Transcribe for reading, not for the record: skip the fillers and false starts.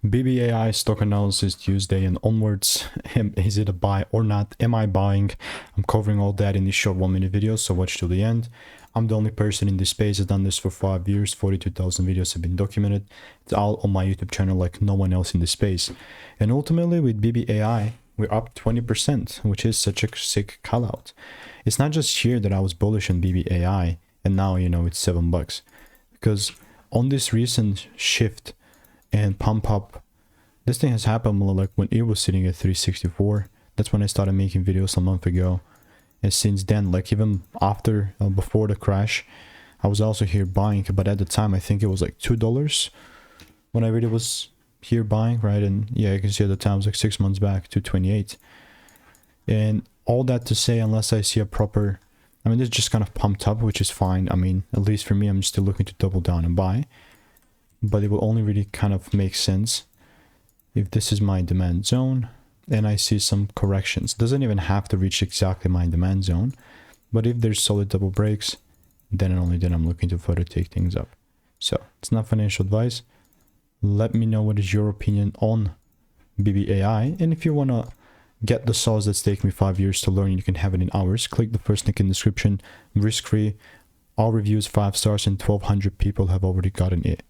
BBAI Stock Analysis Tuesday and onwards. Is it a buy or not? Am I buying? I'm covering all that in this short 1-minute video, so watch till the end. I'm the only person in this space. I've done this for 5 years. 42,000 videos have been documented. It's all on my YouTube channel like no one else in this space. And ultimately with BBAI, we're up 20%, which is such a sick call out. It's not just here that I was bullish on BBAI and now, you know, it's $7. Because on this recent shift and pump up, this thing has happened like when it was sitting at 364. That's when I started making videos a month ago. And since then, like even after, before the crash, I was also here buying. But at the time, I think it was like $2 when I really was here buying, right? And yeah, you can see at the time it was like 6 months back, 228. And all that to say, unless I see a proper, I mean, this just kind of pumped up, which is fine. I mean, at least for me, I'm still looking to double down and buy. But it will only really kind of make sense if this is my demand zone and I see some corrections. It doesn't even have to reach exactly my demand zone, but if there's solid double breaks, then and only then I'm looking to further take things up. So it's not financial advice. Let me know what is your opinion on BBAI, and if you want to get the sauce that's taken me 5 years to learn, you can have it in hours. Click the first link in the description. Risk-free. All reviews 5 stars and 1,200 people have already gotten it.